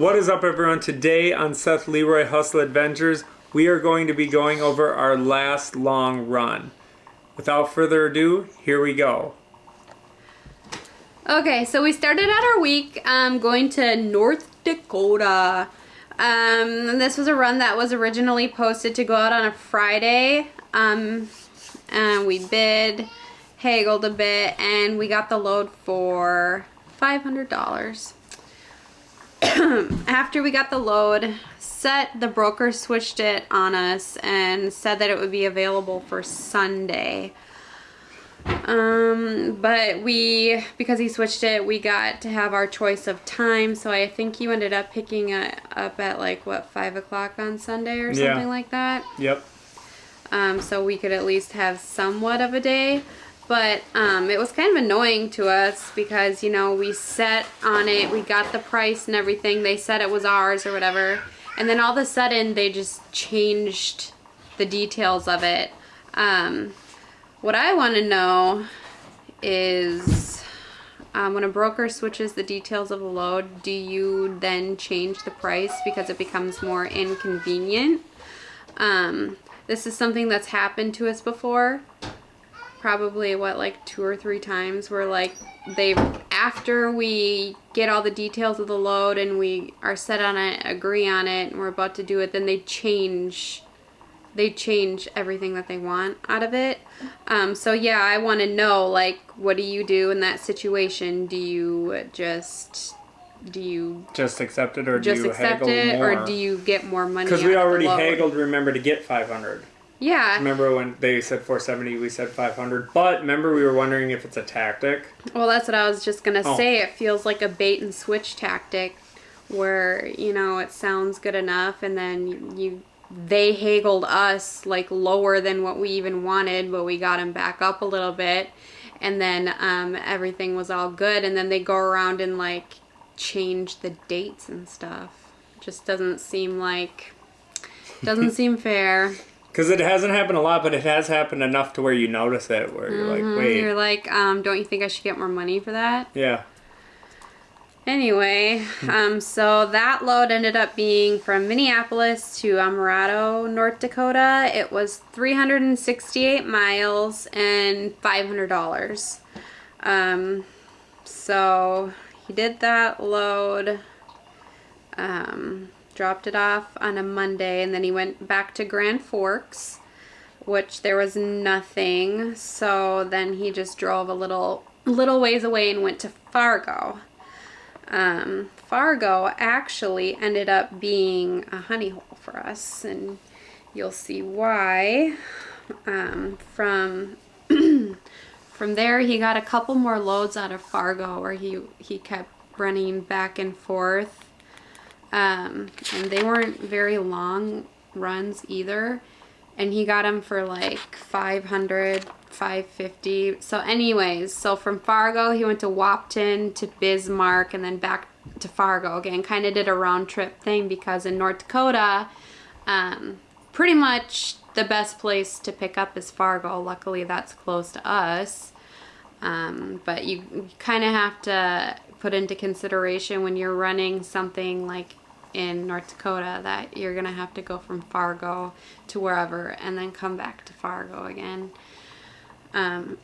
What is up, everyone? Today on Seth Leroy Hustle Adventures, we are going to be going over our last long run. Without further ado, here we go. Okay, so we started out our week going to North Dakota. This was a run that was originally posted to go out on a Friday. And we bid, haggled a bit, and we got the load for $500. After we got the load set, the broker switched it on us and said that it would be available for Sunday. But because he switched it, we got to have our choice of time. So I think you ended up picking it up at like, what, 5 o'clock on Sunday or something like that? Yep. So we could at least have somewhat of a day. But it was kind of annoying to us because, you know, we set on it, we got the price and everything. They said it was ours or whatever. And then all of a sudden, they just changed the details of it. What I want to know is when a broker switches the details of a load, do you then change the price because it becomes more inconvenient? This is something that's happened to us before. Probably, like 2 or 3 times where like after we get all the details of the load and we are set on it, agree on it, and we're about to do it, then they change everything that they want out of it. So yeah, I want to know, like, what do you do in that situation? Do you just accept it, or do just you accept haggle it, more? or do you get more money? Because we already out of the load? haggled, remember, to get 500. Yeah. Remember when they said 470, we said 500. But remember, we were wondering if it's a tactic. Well, that's what I was just gonna say. It feels like a bait and switch tactic, where, you know, it sounds good enough, and then they haggled us like lower than what we even wanted, but we got them back up a little bit, and then everything was all good, and then they go around and like change the dates and stuff. It just doesn't seem fair. Because it hasn't happened a lot, but it has happened enough to where you notice it, where you're like, wait. You're like, don't you think I should get more money for that? Yeah. Anyway, so that load ended up being from Minneapolis to Amorato, North Dakota. It was 368 miles and $500. So he did that load, dropped it off on a Monday, and then he went back to Grand Forks, which there was nothing. So then he just drove a little ways away and went to Fargo. Fargo actually ended up being a honey hole for us, and you'll see why. From there, he got a couple more loads out of Fargo where he kept running back and forth. And they weren't very long runs either, and he got them for like 500, 550. So anyways, so from Fargo he went to Wapton to Bismarck and then back to Fargo again. Kind of did a round trip thing because in North Dakota, pretty much the best place to pick up is Fargo. Luckily that's close to us. But you kind of have to put into consideration when you're running something like in North Dakota that you're gonna have to go from Fargo to wherever and then come back to Fargo again. So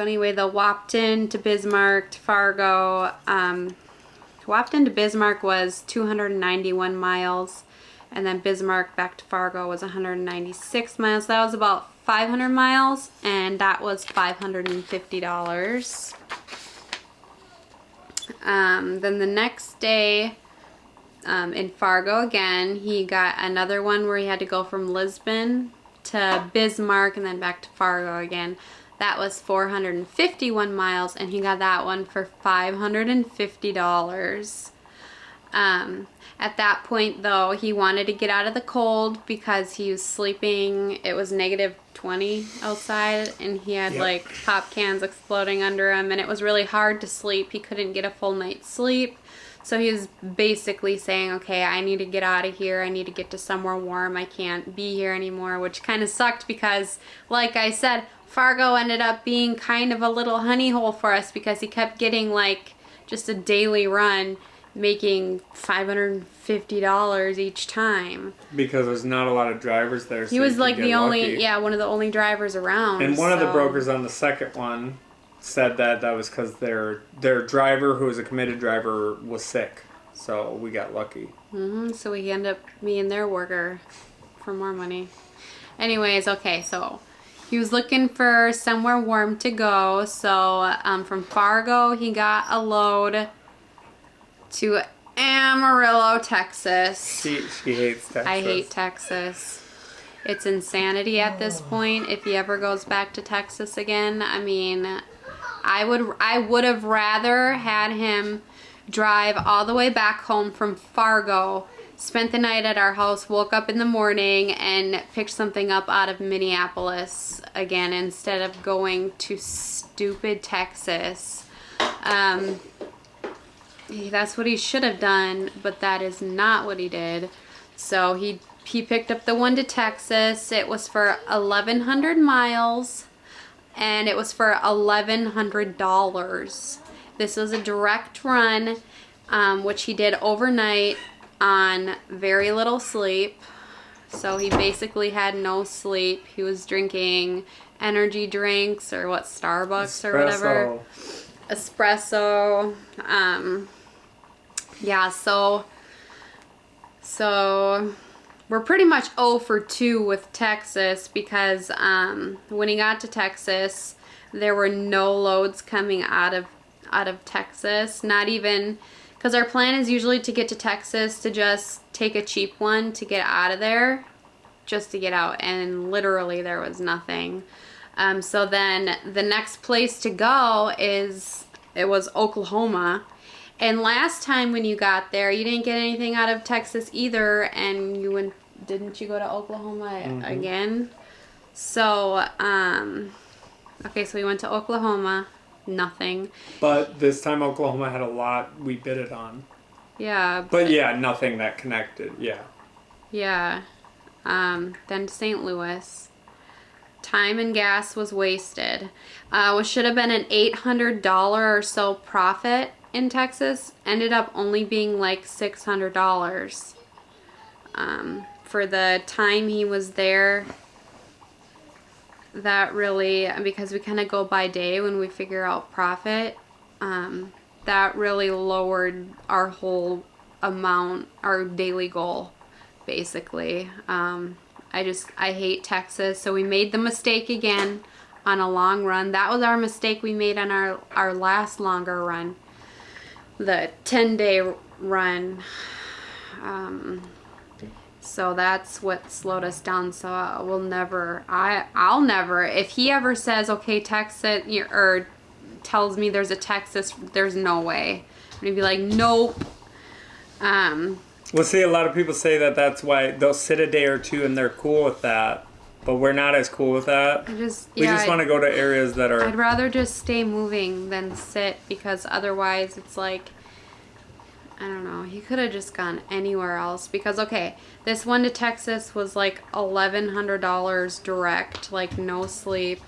anyway, the Wapton to Bismarck to Fargo, Wapton to Bismarck was 291 miles, and then Bismarck back to Fargo was 196 miles. That was about 500 miles, and that was $550. Then the next day, in Fargo again, he got another one where he had to go from Lisbon to Bismarck and then back to Fargo again. That was 451 miles, and he got that one for $550. At that point, though, he wanted to get out of the cold because he was sleeping. It was -20 outside, and he had like pop cans exploding under him, and it was really hard to sleep. He couldn't get a full night's sleep. So he was basically saying, okay, I need to get out of here. I need to get to somewhere warm. I can't be here anymore, which kind of sucked because, like I said, Fargo ended up being kind of a little honey hole for us because he kept getting like just a daily run. making $550 each time. Because there's not a lot of drivers there. He was like the only, one of the only drivers around. And one of the brokers on the second one said that was because their driver, who was a committed driver, was sick. So we got lucky. So we end up being their worker for more money. Anyways, okay, so he was looking for somewhere warm to go. So from Fargo, he got a load to Amarillo, Texas. She hates Texas. I hate Texas. It's insanity at this point. If he ever goes back to Texas again, I mean, I would have rather had him drive all the way back home from Fargo, spent the night at our house, woke up in the morning, and picked something up out of Minneapolis again instead of going to stupid Texas. That's what he should have done, but that is not what he did. So he picked up the one to Texas. It was for 1,100 miles, and it was for $1,100. This was a direct run, which he did overnight on very little sleep. So he basically had no sleep. He was drinking energy drinks or Starbucks or whatever. Espresso. Yeah, so we're pretty much 0 for 2 with Texas because when he got to Texas, there were no loads coming out of Texas. Not even, because our plan is usually to get to Texas to just take a cheap one to get out of there, just to get out, and literally there was nothing. So then the next place to go was Oklahoma. And last time when you got there, you didn't get anything out of Texas either, and didn't you go to Oklahoma again? So, okay, so we went to Oklahoma, nothing. But this time Oklahoma had a lot we bid it on. Yeah. But yeah, nothing that connected, yeah. Yeah. Then St. Louis. Time and gas was wasted. What should have been an $800 or so profit in Texas ended up only being like $600. For the time he was there, that really, because we kind of go by day when we figure out profit, that really lowered our whole amount, our daily goal, basically. I hate Texas, so we made the mistake again on a long run. That was our mistake we made on our last longer run, the 10-day run. So that's what slowed us down. So I'll never, if he ever says, okay, Texas, or tells me there's a Texas, there's no way. I'm going to be like, nope. Well, see, a lot of people say that's why they'll sit a day or two and they're cool with that. But we're not as cool with that. We just want to go to areas that are... I'd rather just stay moving than sit, because otherwise it's like, I don't know, he could have just gone anywhere else. Because, okay, this one to Texas was like $1,100 direct, like no sleep,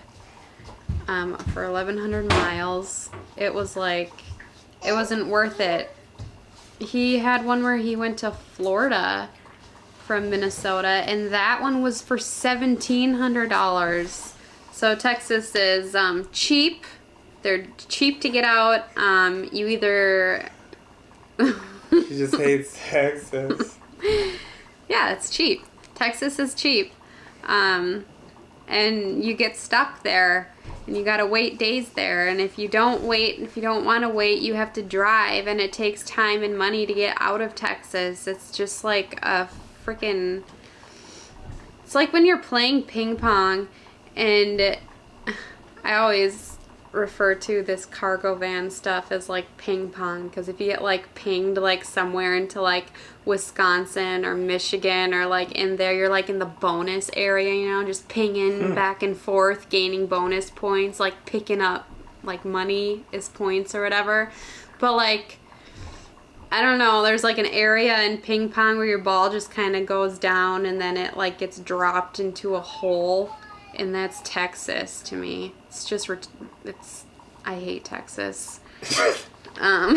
for 1,100 miles. It was like, it wasn't worth it. He had one where he went to Florida from Minnesota, and that one was for $1,700. So Texas is cheap. They're cheap to get out. You either... She just hates Texas. Yeah, it's cheap. Texas is cheap. And you get stuck there, and you gotta wait days there. And if you don't want to wait, you have to drive, and it takes time and money to get out of Texas. It's just like a freaking... It's like when you're playing ping pong, and I always refer to this cargo van stuff as like ping pong, because if you get like pinged like somewhere into like Wisconsin or Michigan or like in there, you're like in the bonus area, you know, just pinging back and forth, gaining bonus points, like picking up like money as points or whatever. But like, I don't know, there's like an area in ping pong where your ball just kind of goes down and then it like gets dropped into a hole, and that's Texas to me. It's just, I hate Texas. Um,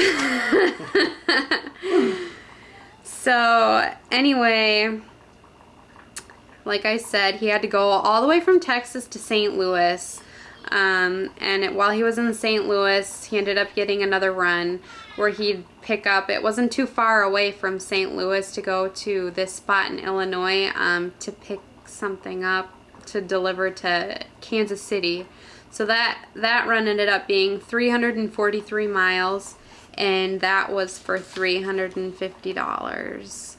so anyway, like I said, he had to go all the way from Texas to St. Louis. While he was in St. Louis, he ended up getting another run where he'd pick up. It wasn't too far away from St. Louis to go to this spot in Illinois to pick something up to deliver to Kansas City. So that run ended up being 343 miles, and that was for $350.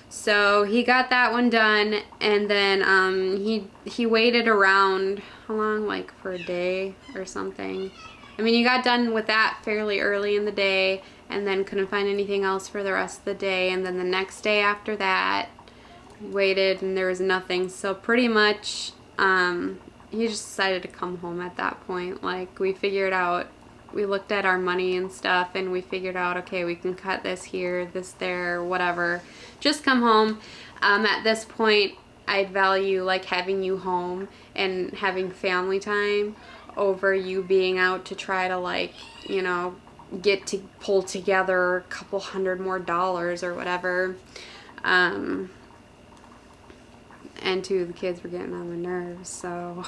So he got that one done, and then he waited around, how long, like for a day or something. I mean, he got done with that fairly early in the day, and then couldn't find anything else for the rest of the day, and then the next day after that, he waited and there was nothing. So pretty much, he just decided to come home at that point. Like, we figured out, we looked at our money and stuff, and we figured out, okay, we can cut this here, this there, whatever. Just come home. At this point, I'd value like having you home and having family time over you being out to try to, like, you know, get to pull together a couple $100 more or whatever. And two, the kids were getting on my nerves, so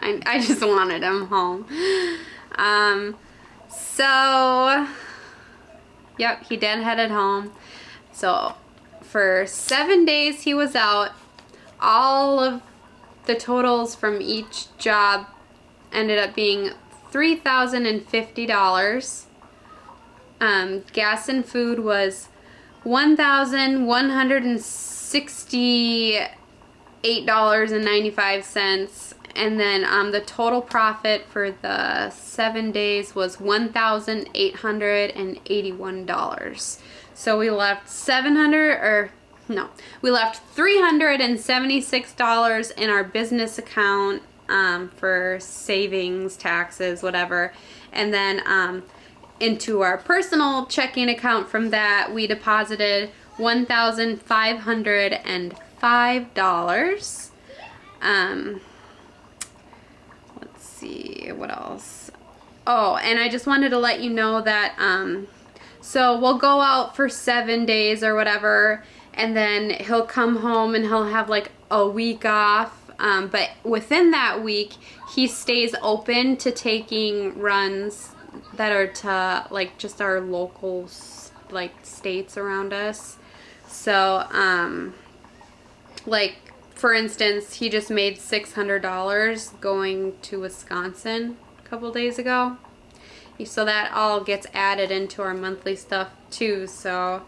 I just wanted him home. So, yep, he headed home. So, for 7 days he was out. All of the totals from each job ended up being $3,050. Gas and food was $1,168.95, and then the total profit for the 7 days was $1,881. So we left we left $376 in our business account for savings, taxes, whatever, and then into our personal checking account from that we deposited $1,505. Let's see, what else? Oh, and I just wanted to let you know that so we'll go out for 7 days or whatever, and then he'll come home and he'll have like a week off. But within that week, he stays open to taking runs that are to like just our local like states around us. So like for instance, he just made $600 going to Wisconsin a couple days ago. So that all gets added into our monthly stuff too. So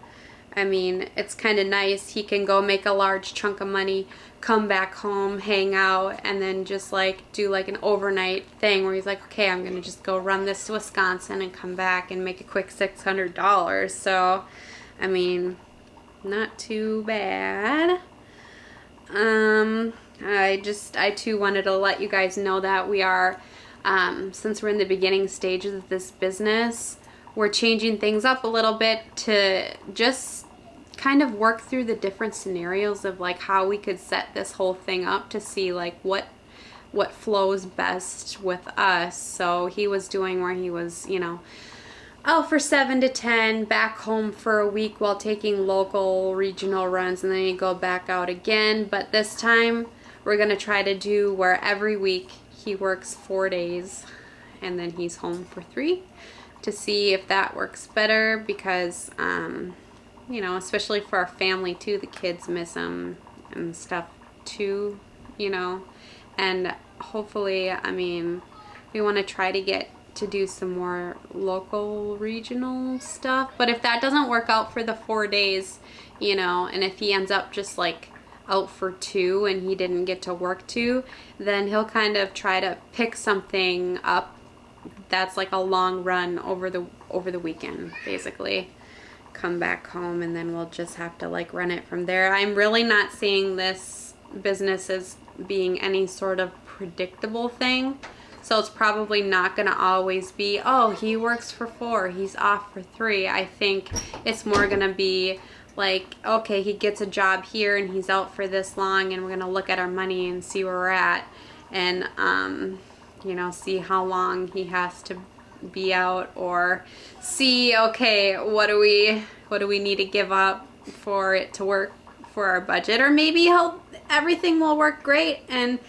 I mean, it's kind of nice. He can go make a large chunk of money, come back home, hang out, and then just like do like an overnight thing where he's like, okay, I'm gonna just go run this to Wisconsin and come back and make a quick $600. So I mean, not too bad. I too wanted to let you guys know that we are, since we're in the beginning stages of this business, we're changing things up a little bit to just kind of work through the different scenarios of like how we could set this whole thing up to see like what flows best with us. So he was doing where he was, you know, out for 7 to 10, back home for a week while taking local regional runs, and then he'd go back out again. But this time we're going to try to do where every week he works 4 days and then he's home for 3, to see if that works better, because you know, especially for our family too, the kids miss him and stuff too, you know. And hopefully, I mean, we want to try to get to do some more local regional stuff. But if that doesn't work out for the 4 days, you know, and if he ends up just like out for 2 and he didn't get to work 2, then he'll kind of try to pick something up that's like a long run over the weekend, basically. Come back home, and then we'll just have to like run it from there. I'm really not seeing this business as being any sort of predictable thing. So it's probably not going to always be, oh, he works for 4, he's off for 3. I think it's more going to be like, okay, he gets a job here and he's out for this long, and we're going to look at our money and see where we're at, and you know, see how long he has to be out or see, okay, what do we need to give up for it to work for our budget, or maybe everything will work great. And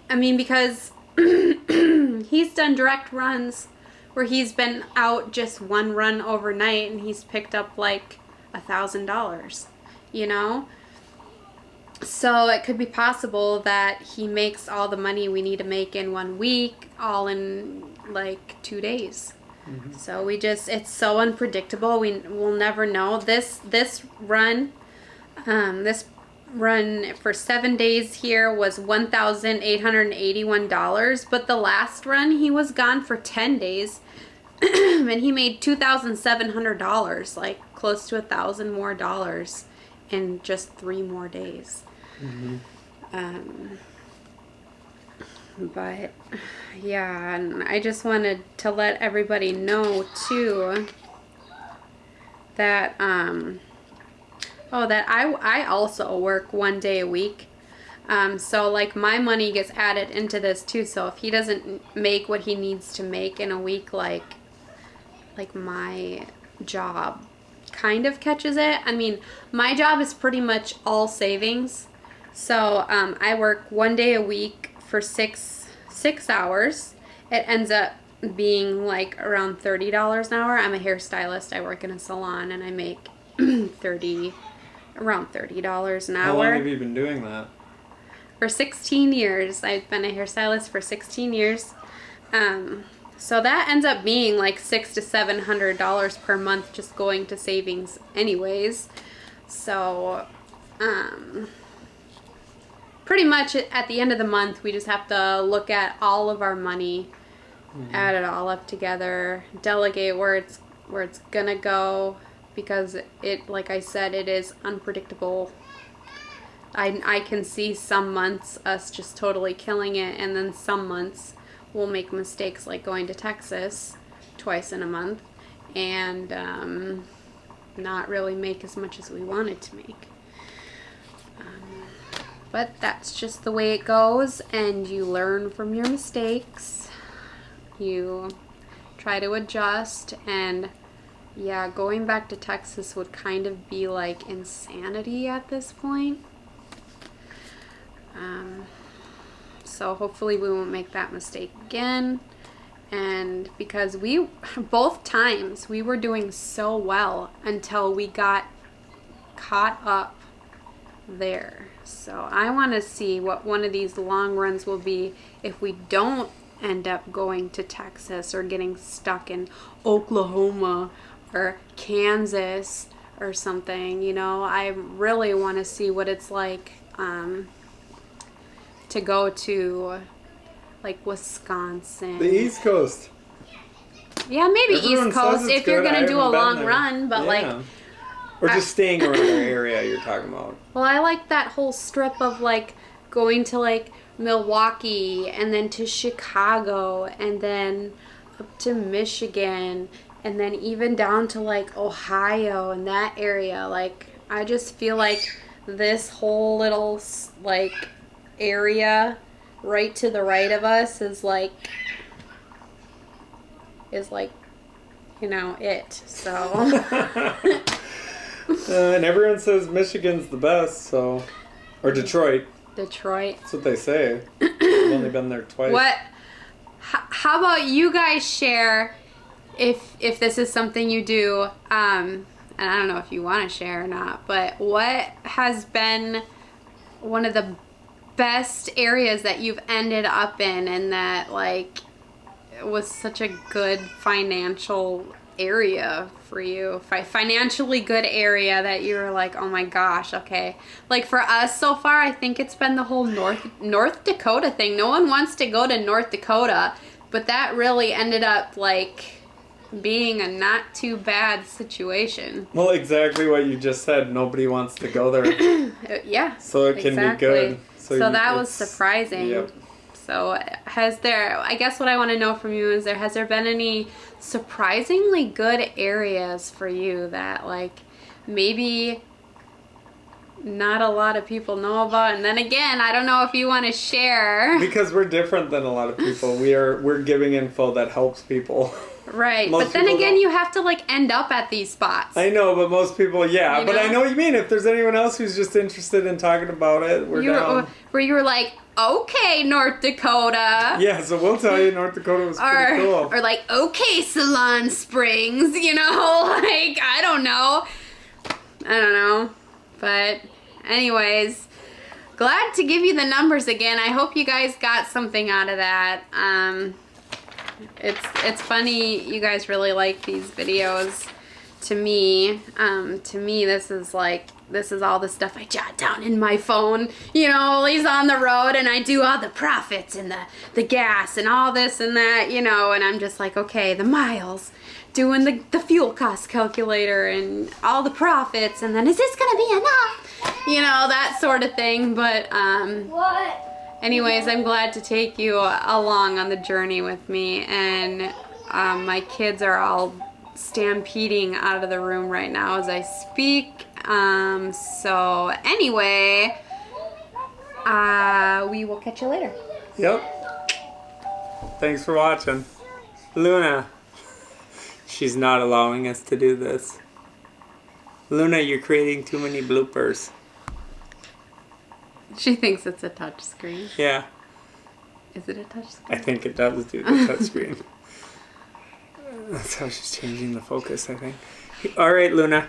I mean, because he's done direct runs where he's been out just one run overnight and he's picked up like $1,000, you know? So it could be possible that he makes all the money we need to make in 1 week, all in like 2 days. Mm-hmm. So it's so unpredictable. We'll never know. This run for 7 days here was $1,881, but the last run he was gone for 10 days and he made $2,700, like close to $1,000 more dollars in just 3 more days. Mm-hmm. But yeah, and I just wanted to let everybody know too that that I also work 1 day a week. So like my money gets added into this too. So if he doesn't make what he needs to make in a week, like my job kind of catches it. I mean, my job is pretty much all savings. So I work 1 day a week for six hours. It ends up being like around $30 an hour. I'm a hairstylist. I work in a salon and I make around $30 an hour. How long have you been doing that? For 16 years. I've been a hairstylist for 16 years. So that ends up being like $600 to $700 per month just going to savings anyways. So pretty much at the end of the month we just have to look at all of our money, add it all up together, delegate where it's gonna go, because it, like I said, it is unpredictable. I can see some months us just totally killing it, and then some months we'll make mistakes like going to Texas twice in a month and not really make as much as we wanted to make. But that's just the way it goes, and you learn from your mistakes. You try to adjust, and yeah, going back to Texas would kind of be like insanity at this point. So hopefully we won't make that mistake again. And because both times we were doing so well until we got caught up there. So I want to see what one of these long runs will be if we don't end up going to Texas or getting stuck in Oklahoma or Kansas or something. You know, I really want to see what it's like to go to like Wisconsin. The East Coast. Yeah, maybe Everyone East Coast if you're going to do a long there. run, but like... Or just staying around our area you're talking about. Well, I like that whole strip of like going to like Milwaukee and then to Chicago and then up to Michigan and then even down to like Ohio and that area. Like, I just feel like this whole little like area right to the right of us is like you know, it. So and everyone says Michigan's the best, so... Or Detroit. Detroit. That's what they say. I've only been there twice. How about you guys share if this is something you do, and I don't know if you want to share or not, but what has been one of the best areas that you've ended up in and that like was such a good financial area for you, financially good area that you were like, oh my gosh, okay. Like for us so far, I think it's been the whole North Dakota thing. No one wants to go to North Dakota, but that really ended up like being a not too bad situation. Well, exactly what you just said. Nobody wants to go there. Yeah. So it can be good. So that was surprising. Yep. So I guess what I want to know from you is has there been any surprisingly good areas for you that like maybe not a lot of people know about? And then again, I don't know if you want to share. Because we're different than a lot of people. We're giving info that helps people. Right, Most but then people again, don't. you have to like end up at these spots. I know, but most people, yeah. You But I know? know what you mean. If there's anyone else who's just interested in talking about it, we're down. Where you were like, okay, North Dakota. Yeah, so we'll tell you North Dakota was pretty cool. Or like, okay, Salon Springs, you know, like, I don't know. But anyways, glad to give you the numbers again. I hope you guys got something out of that. It's funny you guys really like these videos. To me, this is all the stuff I jot down in my phone. You know, he's on the road and I do all the profits and the gas and all this and that, you know, and I'm just like, okay, the miles, doing the fuel cost calculator and all the profits, and then is this gonna be enough? You know, that sort of thing. But anyways, I'm glad to take you along on the journey with me, and my kids are all stampeding out of the room right now as I speak. So anyway, we will catch you later. Yep. Thanks for watching. Luna. She's not allowing us to do this. Luna, you're creating too many bloopers. She thinks it's a touch screen. Yeah. Is it a touch screen? I think it does do the touch screen. That's how she's changing the focus, I think. All right, Luna.